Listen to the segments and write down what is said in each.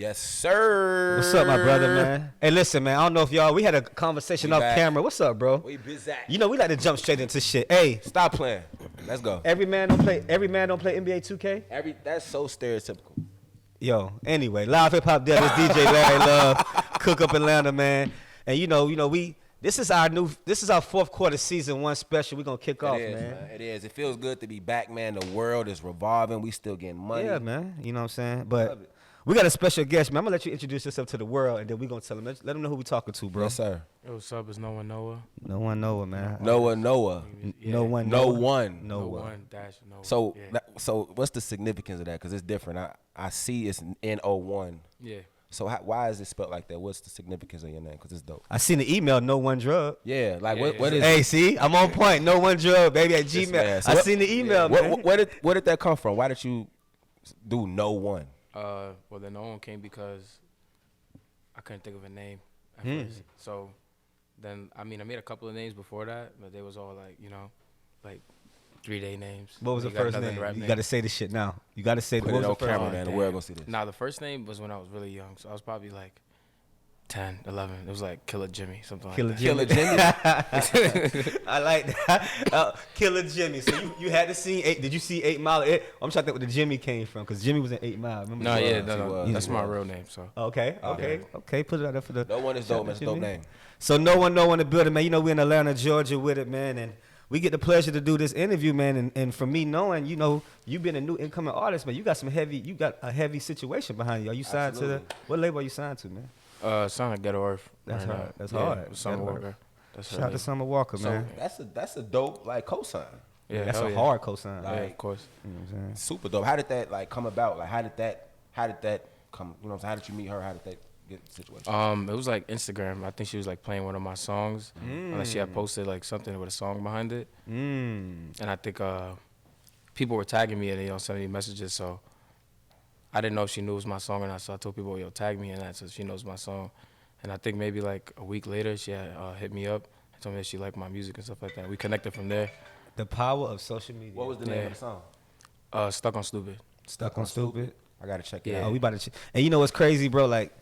Yes, sir. What's up, my brother, man? Hey, listen, man. I don't know if we had a conversation off camera. What's up, bro? We busy. You know, we like to jump straight into shit. Hey, stop playing. Let's go. Every man don't play NBA 2K? That's so stereotypical. Yo, anyway, Live Hip Hop Daily, DJ Larry Love, Cook Up Atlanta, man. And you know, this is our fourth quarter season 1 special. We're gonna kick off, man. It is. It feels good to be back, man. The world is revolving. We still getting money. Yeah, man. You know what I'm saying? But we got a special guest, man. I'm gonna let you introduce yourself to the world, and then we're gonna tell them. Let them know who we talking to, bro. Yes, sir. Yo, what's up? It's No1-Noah. No1-Noah, man. No1-Noah. Yeah. No1-Noah. So what's the significance of that? Because it's different. I see it's N-O-1. Yeah. So why is it spelled like that? What's the significance of your name? Because it's dope. I seen the email, No One Drug. Yeah, like what is? Hey, see, I'm on point. No One Drug, baby, at Gmail. So I seen the email, man. Where did that come from? Why did you do No One? Well, the No One came because I couldn't think of a name at first. So then, I made a couple of names before that, but they was all like 3-day names. What was the first name? You got to say this shit now. You got to say the first camera, man. The world gonna see this. Nah, the first name was when I was really young, so I was probably like 10, 11. It was like Killer Jimmy, something like that. Killer Jimmy. I like that. Killer Jimmy. So you had to see 8. Did you see 8 Mile? I'm trying to think where the Jimmy came from, because Jimmy was in 8 Mile. Remember? No. That's my real name. So. Okay. Put it out there for the. No One is dope, man. It's a dope name. So No1-Noah in the building, man. You know, we're in Atlanta, Georgia with it, man, and we get the pleasure to do this interview, man. And from me knowing, you've been a new incoming artist, man. You got a heavy situation behind you. Are you signed to what label are you signed to, man? Signed to Ghetto Earth. That's hard. That's hard. Summer Walker. Shout out to Summer Walker, man. So that's a dope cosign. Yeah, that's a hard cosign. Yeah, of course. You know what I'm saying? Super dope. How did that come about? Like how did that come? You know what I'm saying? How did you meet her? How did that get the situation? It was like Instagram. I think she was like playing one of my songs. Like she had posted like something with a song behind it. And I think people were tagging me and sending me messages. So I didn't know if she knew it was my song or not. So I told people, tag me in that, so she knows my song. And I think maybe like a week later, she had hit me up and told me that she liked my music and stuff like that. We connected from there. The power of social media. What was the name of the song? Stuck on Stupid. Stuck on Stupid. I gotta check it out. Oh, we about to check. And you know what's crazy, bro? Like,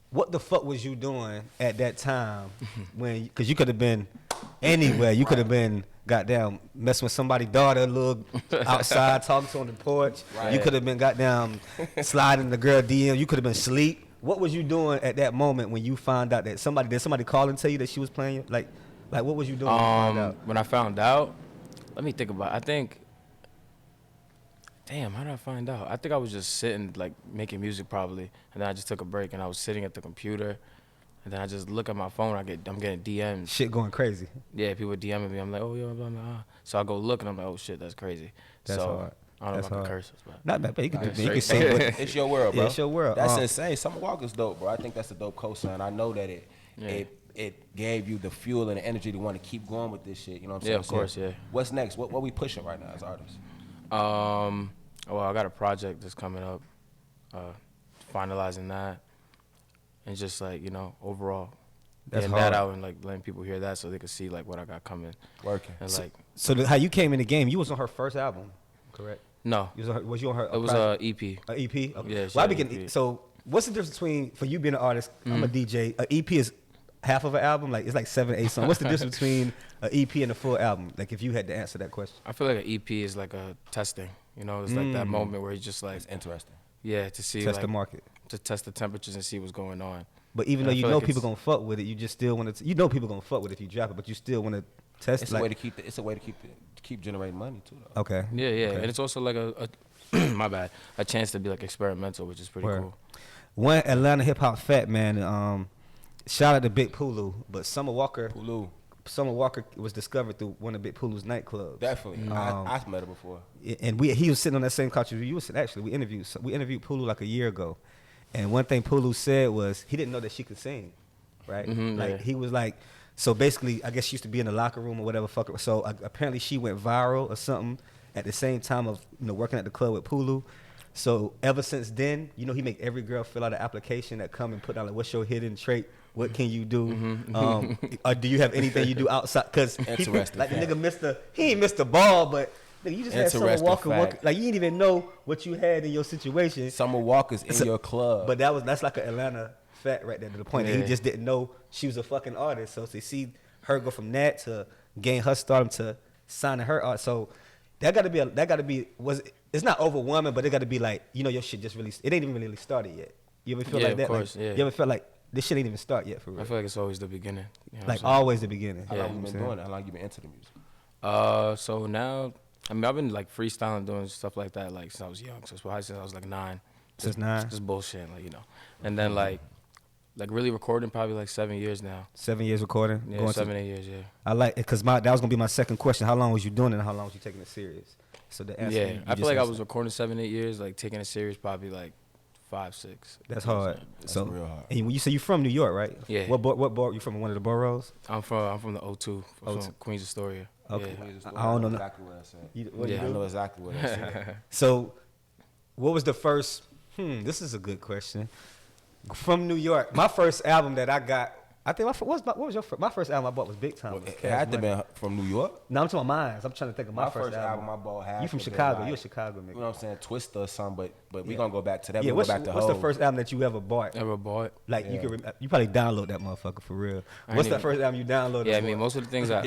what the fuck was you doing at that time because you could have been anywhere. You could have been goddamn messing with somebody's daughter, a little outside talking to on the porch. Right. You could have been goddamn sliding the girl DM. You could have been asleep. What was you doing at that moment when you found out that did somebody call and tell you that she was playing? Like what was you doing when I found out? Let me think about it. I think, damn, how did I find out? I think I was just sitting, like, making music probably, and then I just took a break, and I was sitting at the computer, and then I just look at my phone, I'm getting DMs. Shit going crazy. Yeah, people DMing me. I'm like, oh, yo, blah, blah, blah. So I go look, and I'm like, oh, shit, that's crazy. That's hard. I don't know if I can curse. But not bad, but you can say it. It's your world, bro. Yeah, it's your world. That's insane. Summer Walker's dope, bro. I think that's a dope cosign. I know that it gave you the fuel and the energy to want to keep going with this shit. You know what I'm saying? Yeah, of course, yeah. What's next? What we pushing right now as artists? Well, I got a project that's coming up, finalizing that, and just like, overall, getting that out and like letting people hear that so they could see like what I got coming. Working. And so how you came in the game, you was on her first album, correct? No. Was you on her? It was an EP. An EP? Okay. Yeah. So what's the difference between, for you being an artist, I'm a DJ, an EP is half of an album? Like, it's like 7, 8 songs. What's the difference between an EP and a full album? Like, if you had to answer that question. I feel like an EP is like a testing. It's like that moment where you just like. It's interesting. Yeah, to see. Test the market. To test the temperatures and see what's going on. But even though you know people gonna fuck with it, you just still want to. You know people gonna fuck with it if you drop it, but you still want to test. It's a way to keep. It's a way to keep generating money too, though. Okay. Yeah, okay. And it's also like my bad, a chance to be like experimental, which is pretty cool. One Atlanta hip hop fat man. Shout out to Big Pulu, but Summer Walker was discovered through one of Big Pulu's nightclubs. Definitely, I met her before. And he was sitting on that same couch as you were sitting. Actually, we interviewed Pulu like a year ago, and one thing Pulu said was he didn't know that she could sing, right? He was like, so basically, I guess she used to be in the locker room or whatever. So apparently she went viral or something at the same time of working at the club with Pulu. So ever since then, he make every girl fill out an application that come and put down like, what's your hidden trait? What can you do? Or do you have anything you do outside? Because like the nigga he ain't missed the ball, but Nigga, you just had Summer Walker walk, like you didn't even know what you had in your situation. Summer Walker's in your club. But that's like an Atlanta fact right there, to the point that he just didn't know she was a fucking artist. So to see her go from that to gain her stardom to signing her art, so it's not overwhelming, but it got to be like, you know, your shit just really, it ain't even really started yet. You ever feel like that? Of course, like, you ever feel like this shit ain't even start yet for real? I feel like it's always the beginning. You know like always the beginning. How long you been doing it? How long you been into the music? So now, I mean, I've been like freestyling, doing stuff like that, like since I was young. So probably since I was like 9. Since 9? Just bullshit, like, you know. And then like really recording probably like 7 years now. 7 years recording? Yeah, going 7, 8 years, yeah. I like it because that was gonna be my second question. How long was you doing it and how long was you taking it serious? So the answer, I feel like I was recording 7, 8 years, like taking it serious probably like 5, 6. That's hard. That's so real hard. And when you say you from New York, right? Yeah. What borough? You from one of the boroughs? I'm from the O2, from Queens Astoria. Okay. Yeah. I don't know exactly what I said. Yeah, I know exactly what I said. So, what was the first? This is a good question. From New York, my first album that I got, I think what was your first? My first album I bought was Big Time. Well, it had to be from New York. No, I'm talking about mine. I'm trying to think of my first album I bought had. You from Chicago? Like, You a Chicago nigga? You know what I'm saying? Twista or something, but we gonna go back to that. Yeah, what's the first album that you ever bought? Like you probably download that motherfucker for real. What's that first album you downloaded? Yeah, I mean most of the things yeah,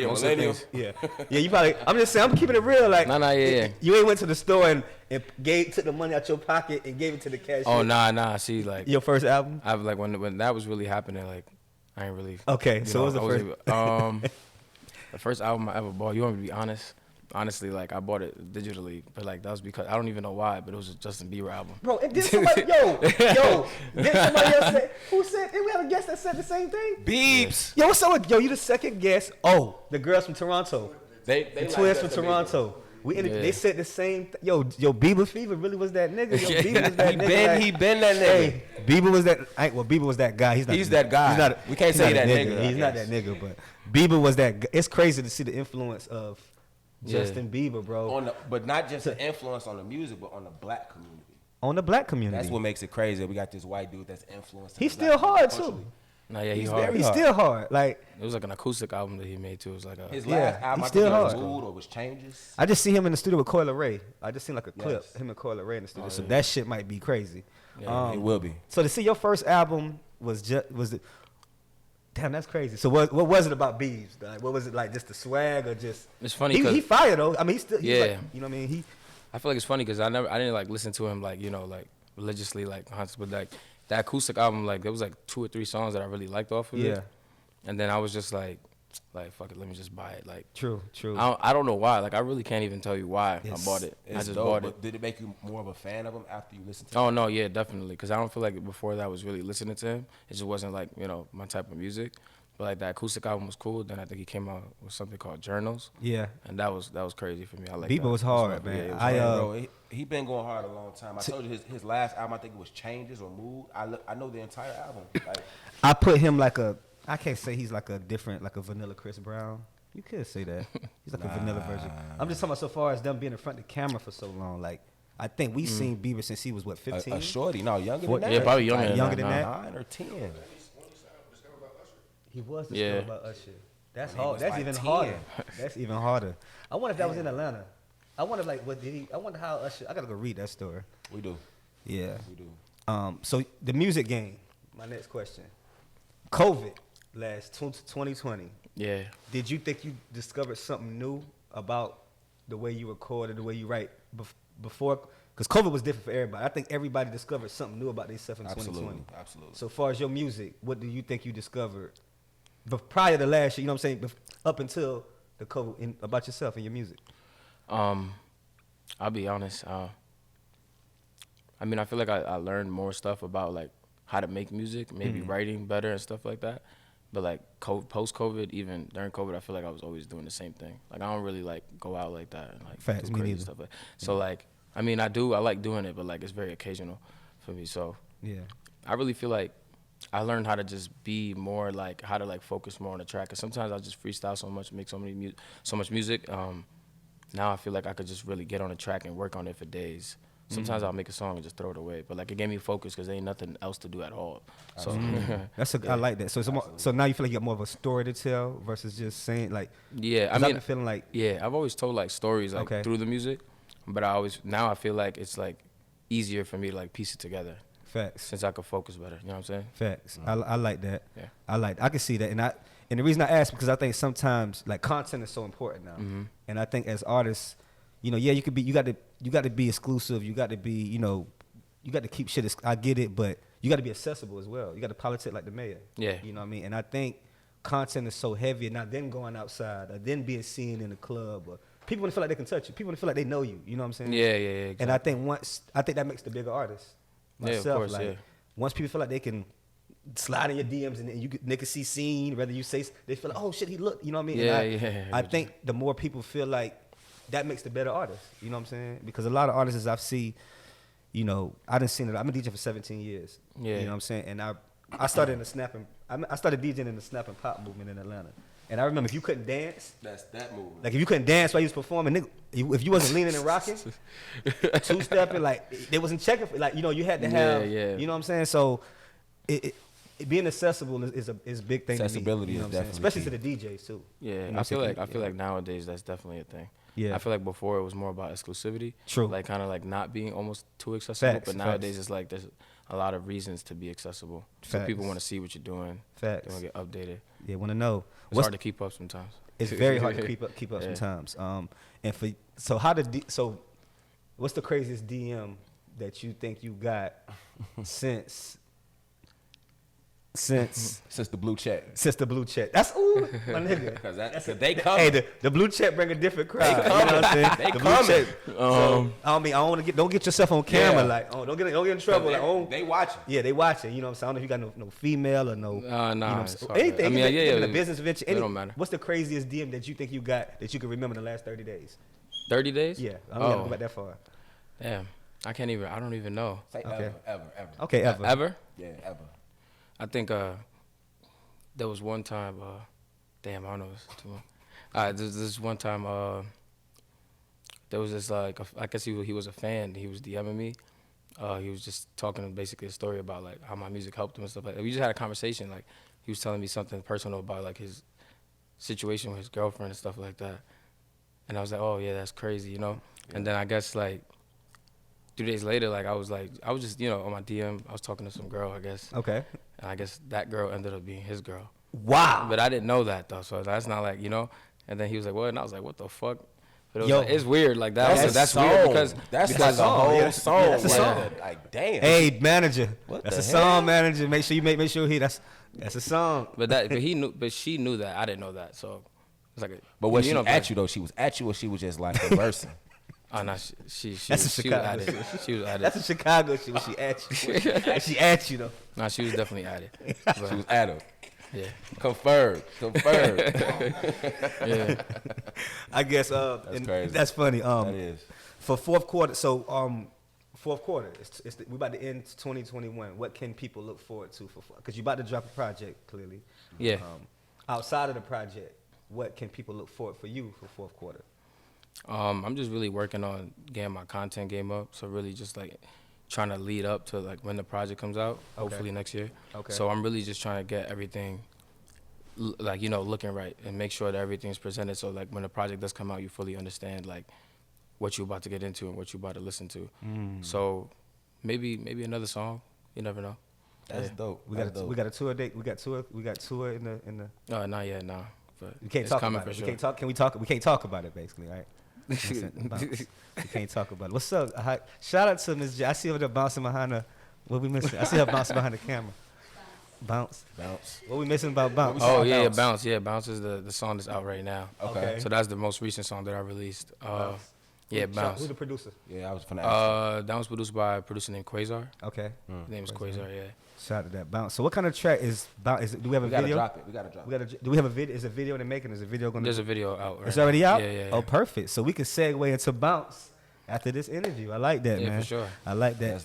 you probably. I'm just saying, I'm keeping it real. Like you ain't went to the store and took the money out your pocket and gave it to the cashier. Oh nah. See, like your first album? I've like when that was really happening, like I ain't really. Okay, so what was the first? The first album I ever bought. You want me to be honest? Honestly, like I bought it digitally, but like that was because I don't even know why, but it was a Justin Bieber album. Bro, and did somebody did somebody else say? Who said? Did we have a guest that said the same thing? Biebs. Yo, what's up with you? The second guest. Oh, the girls from Toronto. The twins from Toronto. They said the same. Yo, Bieber fever really was that nigga. Yo, Bieber was that nigga. He been that nigga. Hey, Bieber was that. Bieber was that guy. He's that guy. We can't say that nigga. He's not that nigga, but Bieber was that. It's crazy to see the influence of Justin Bieber, bro. But not just the influence on the music, but on the black community. On the black community. That's what makes it crazy. We got this white dude that's influenced. He's still hard too. Nah, yeah, he's hard. He's still hard. Like it was like an acoustic album that he made too. It was like his last album. He's still hard. Mood or was Changes. I just see him in the studio with Coyle Ray. I just seen like a clip, him and Coyle Ray in the studio. So that shit might be crazy. Yeah, it will be. So to see your first album was it? Damn, that's crazy. So what was it about Biebs? Like, what was it like? Just the swag or just? It's funny. He fired though. I mean, he's like, you know what I mean? I feel like it's funny because I didn't like listen to him like like religiously like but like that acoustic album, like there was like 2 or 3 songs that I really liked off of it. And then I was just like fuck it, let me just buy it. Like true. I don't know why. Like I really can't even tell you why I bought it. I just bought it. Did it make you more of a fan of him after you listened to him? Oh no, yeah, definitely. Because I don't feel like before that I was really listening to him. It just wasn't like my type of music. But like that acoustic album was cool. Then I think he came out with something called Journals. Yeah. And that was crazy for me. I like Bieber was hard, man. Bro, he been going hard a long time. I told you his last album, I think it was Changes or Mood. I know the entire album. Like, I put him like I can't say he's like a different, like a vanilla Chris Brown. You could say that. He's like a vanilla version. I'm just talking about so far as them being in front of the camera for so long. Like, I think we've seen Bieber since he was, 15? A shorty. No, younger than that. Yeah, probably younger than that. 9 or 10. He was discovered by Usher. That's hard. That's even harder. That's even harder. I wonder if that was in Atlanta. I wonder I wonder how Usher. I gotta go read that story. We do. Yeah. We do. So the music game. My next question. COVID last 2020. Yeah. Did you think you discovered something new about the way you record or the way you write before? Because COVID was different for everybody. I think everybody discovered something new about themselves in 2020. Absolutely. So far as your music, what do you think you discovered prior to last year? You know what I'm saying? Up until the COVID, about yourself and your music. I'll be honest. I mean, I feel like I learned more stuff about like how to make music, maybe writing better and stuff like that. But like post-COVID, even during COVID, I feel like I was always doing the same thing. Like I don't really like go out like that and like do crazy stuff. So like, I mean, I like doing it, but like it's very occasional for me. So yeah, I really feel like I learned how to just be more like how to like focus more on the track. Cause sometimes I just freestyle so much, make so much music. Now I feel like I could just really get on the track and work on it for days. Sometimes I'll make a song and just throw it away. But like it gave me focus because there ain't nothing else to do at all. So I like that. So so now you feel like you got more of a story to tell versus just saying like. Yeah, I I've mean, been feeling like. yeah, I've always told like stories like through the music, but now I feel like it's like easier for me to like piece it together. Facts. Since I could focus better, you know what I'm saying? Facts. I like that. Yeah. I can see that, and the reason I ask because I think sometimes like content is so important now, and I think as artists, you know, yeah, you got to be exclusive, you got to be, you know, you got to keep shit. I get it, but you got to be accessible as well. You got to politic like the mayor. Yeah. You know what I mean? And I think content is so heavy, and not then going outside, or then being seen in a club, or people want to feel like they can touch you. People want to feel like they know you. You know what I'm saying? Yeah. Exactly. And I think that makes the bigger artist. Myself, of course, like, once people feel like they can slide in your DMs and they can see scene, whether you say, they feel like, oh shit, he looked, you know what I mean? Yeah. I think the more people feel like that makes the better artist, you know what I'm saying? Because a lot of artists I've seen, you know, I done seen it. I'm a DJ for 17 years. Yeah. You know what I'm saying? And I started I started DJing in the snap and pop movement in Atlanta. And I remember if you couldn't dance, That's that movement. like if you couldn't dance while you was performing, nigga, if you wasn't leaning and rocking, two-stepping, like they wasn't checking for, like, you know, you had to have, you know what I'm saying? So it being accessible is a big thing. Accessibility to me, you know is what I'm saying? definitely Especially to the DJs too. Yeah, You know, I feel like nowadays that's definitely a thing. Yeah. I feel like before it was more about exclusivity. True. Like kind of like not being almost too accessible. Facts, but nowadays it's like there's a lot of reasons to be accessible. So Facts. people want to see what you're doing. Facts. They want to get updated. Yeah, want to know. It's hard to keep up sometimes. It's very hard to keep up Yeah. sometimes. And so what's the craziest DM that you think you got since the blue check. Since the blue check? That's ooh, my nigga. Because they come. Hey, the blue check bring a different crowd. They You know what I'm saying? They the blue coming. check. So, I don't want to don't get yourself on camera. Yeah. Like, don't get in trouble. They, Like, oh, they watching. yeah, they watching. You know what I'm saying? I don't know if you got no female or no. Nah, you know what I'm it's saying? hard. Anything. I mean, Even a yeah, business venture. it don't matter. What's the craziest DM that you think you got that you can remember in the last 30 days? 30 days? Yeah, I don't gotta go back that far. Damn. I don't even know. Say Okay. ever. Okay, ever. Ever? Yeah, ever. I think there was one time, damn, I don't know if it's too long. There's this one time, there was this, like, I guess he was a fan. He was DMing me. He was just talking basically a story about, like, how my music helped him and stuff like that. We just had a conversation. Like, he was telling me something personal about, like, his situation with his girlfriend and stuff like that. And I was like, oh, yeah, that's crazy, you know? Yeah. And then I guess, like, 2 days later, like, I was just, you know, on my DM, I was talking to some girl, I guess. Okay. And I guess that girl ended up being his girl. Wow. But I didn't know that, though, so that's not like, you know? And then he was like, what? And I was like, what the fuck? But it's weird. Like, that's weird because... That's like a whole song. Yeah, that's a song. Like, damn. Hey, manager. What That's the a hell? song, manager. Make sure that's a song. But she knew that. I didn't know that, so... It's like But was she know, at you, though? She was at you or she was just like conversing? Oh, no, she That's was a she Chicago. was at it. She was at it. That's a Chicago shit when she at you. She at you, though. No, she was definitely at it. She was at her. Yeah. Confirmed. Yeah. I guess That's crazy. that's funny. That is. For fourth quarter, fourth quarter, we about to end 2021. What can people look forward to because you about to drop a project, clearly. Yeah. Outside of the project, what can people look forward for you for fourth quarter? I'm just really working on getting my content game up. So really just like trying to lead up to like when the project comes out, hopefully next year. Okay. So I'm really just trying to get everything like, you know, looking right and make sure that everything's presented. So like when the project does come out, you fully understand like what you're about to get into and what you're about to listen to. So maybe another song. You never know. That's dope. We got a tour date. We got tour in the. Not yet, no. But We can't it's talk coming about it. for sure. We can't talk. Can we talk? We can't talk about it, basically, right? We can't talk about it. What's up? Shout out to Miss J. I see her there bouncing behind her. What we missing? I see her bouncing behind the camera. Bounce. What we missing about Bounce? Oh yeah, Bounce. Yeah, Bounce is the song that's out right now. Okay. So that's the most recent song that I released. Yeah, Bounce. Who's the producer? Yeah, I was finna ask. That was produced by a producer named Quasar. Okay. His name is Quasar. Yeah. Shout out to that Bounce. So what kind of track is Bounce? Do we have a We gotta video? drop it. We gotta drop it. Do we have a video? Is a video in the making? Is a video going to? There's a video out. Right It's already out? Yeah. Oh, perfect. So we can segue into Bounce after this interview. I like that, Yeah, man. for sure. I like that. That's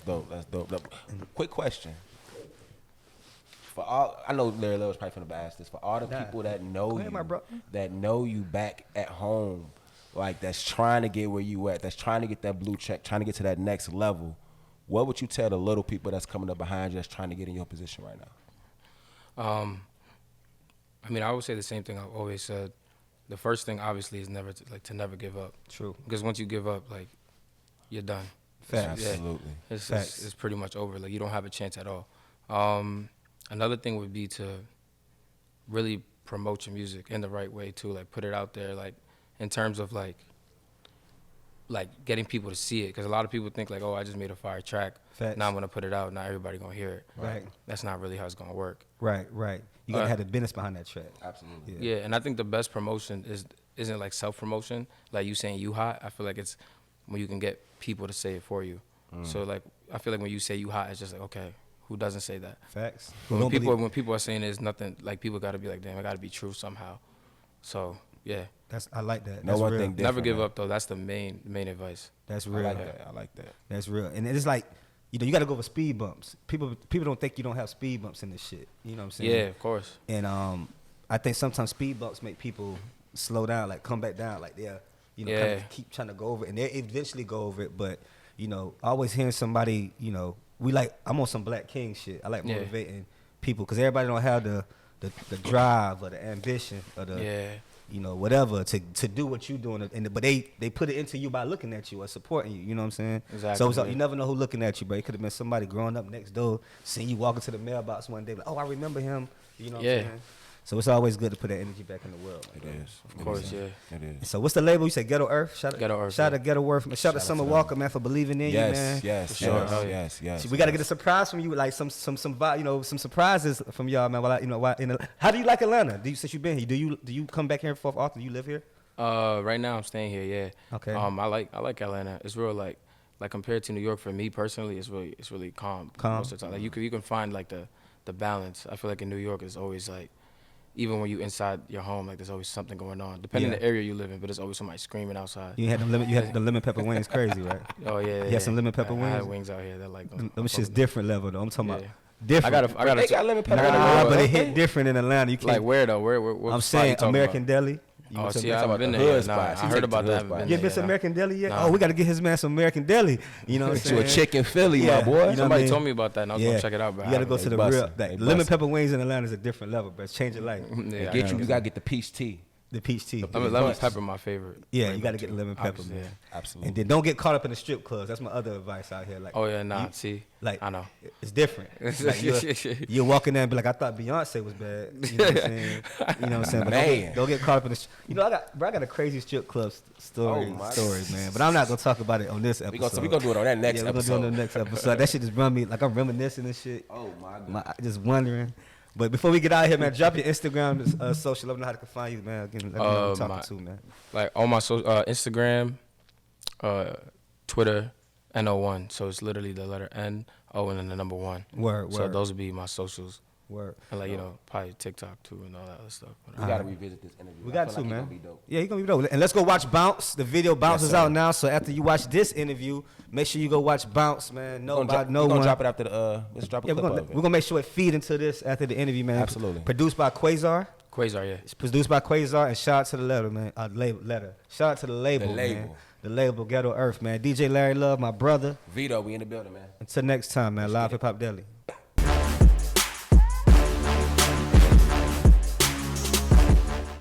dope. Look, quick question. For all, I know Larry Love was probably finna ask this. For all the people that know Go ahead, my bro. that know you back at home, like that's trying to get where you at, that's trying to get that blue check, trying to get to that next level, what would you tell the little people that's coming up behind you that's trying to get in your position right now? I mean, I would say the same thing I've always said. The first thing, obviously, is never to never give up. True. Because once you give up, like, you're done. Facts. Absolutely. It's pretty much over. Like, you don't have a chance at all. Another thing would be to really promote your music in the right way too. Like, put it out there, like, in terms of like getting people to see it. Because a lot of people think like, oh, I just made a fire track. Facts. Now I'm gonna put it out. Now everybody gonna hear it. Right. That's not really how it's gonna work. Right. You gotta have the business behind that track. Absolutely. Yeah, and I think the best promotion isn't like self-promotion, like you saying you hot. I feel like it's when you can get people to say it for you. So like, I feel like when you say you hot, it's just like, okay, who doesn't say that? Facts. When people are saying there's nothing, like, people gotta be like, damn, it gotta be true somehow. So yeah, I like that. No That's one real. thing never give man. up though. That's the main advice. That's I real. like that. That's real. And it's like, you know, you got to go for speed bumps. People don't think you don't have speed bumps in this shit. You know what I'm saying? Yeah, of course. And I think sometimes speed bumps make people slow down, like come back down, like they're, you know, kind of keep trying to go over it, and they eventually go over it. But you know, always hearing somebody, you know, I'm on some Black King shit. I like motivating people because everybody don't have the drive or the ambition or the you know, whatever to do what you're doing, but they put it into you by looking at you or supporting you. You know what I'm saying? Exactly. So you never know who looking at you, bro. It could have been somebody growing up next door, seeing you walking to the mailbox one day, like, oh, I remember him. You know what I'm saying? So it's always good to put that energy back in the world. It is. Of course, yeah. It is. So what's the label? You said Ghetto Earth? Ghetto Earth. Shout out to Ghetto Earth. Shout out to Summer Walker, man, for believing in you, man. Yes. See, we got to get a surprise from you, like some you know, some surprises from y'all, man. How do you like Atlanta? Since you've been here, do you come back here for often? Do you live here? Right now I'm staying here, yeah. Okay. I like Atlanta. It's real like compared to New York for me personally, it's really calm. Most of the time. Like you can find like the balance. I feel like in New York it's always like, even when you inside your home, like there's always something going on. Depending on the area you live in, but there's always somebody screaming outside. You had the lemon pepper wings, crazy, right? Oh yeah. You had some lemon pepper wings. I had wings out here that like them shit's different level though. I'm talking about different. I got They got lemon pepper. But it hit different in Atlanta. You can't. Like where though? Where I'm saying American Deli. Oh, see, I haven't been there yet. Nah, I heard about that. You been to American Deli yet? Nah. Oh, we got to get his man some American Deli. You know what I'm saying? To a chicken Philly, my boy. You know Somebody told me about that, and I was gonna check it out. But you got to go to the real. Lemon pepper wings in Atlanta is a different level, bro. It's change your life. Yeah, you got to get the peach tea. The peach tea. Lemon pepper, my favorite. Yeah, you got to get the lemon pepper, man. Absolutely. And then don't get caught up in the strip clubs. That's my other advice out here. Like, oh yeah, nah. See, like I know it's different. Like you're walking there and be like, I thought Beyonce was bad. You know what I'm saying? You know what I'm saying? But don't get caught up in the. You know, I got a crazy strip club story, man. But I'm not gonna talk about it on this episode. We're gonna do it on that next episode. We're gonna do it on the next episode. That shit just run me like I'm reminiscing and shit. Oh my God. Just wondering. But before we get out of here, man, drop your Instagram, social. Let me know how to find you, man. Again, let me know who I'm talking to, man. Like on my Instagram, Twitter, No1. So it's literally the letter N, O, and then the number 1. Word. So those would be my socials. Word. And like, you know, probably TikTok too and all that other stuff. We gotta revisit this interview. We got to, man. Yeah, he's gonna be dope. And let's go watch Bounce. The video Bounce is out now. So after you watch this interview, make sure you go watch Bounce, man. We're gonna drop it after the. Let's drop a clip of it. We're gonna make sure it feed into this after the interview, man. Absolutely. Produced by Quasar. Yeah. It's produced by Quasar, and shout out to the letter, man. Shout out to the label, man. The label Ghetto Earth, man. DJ Larry Love, my brother. Vito, we in the building, man. Until next time, man. Live Hip Hop Daily.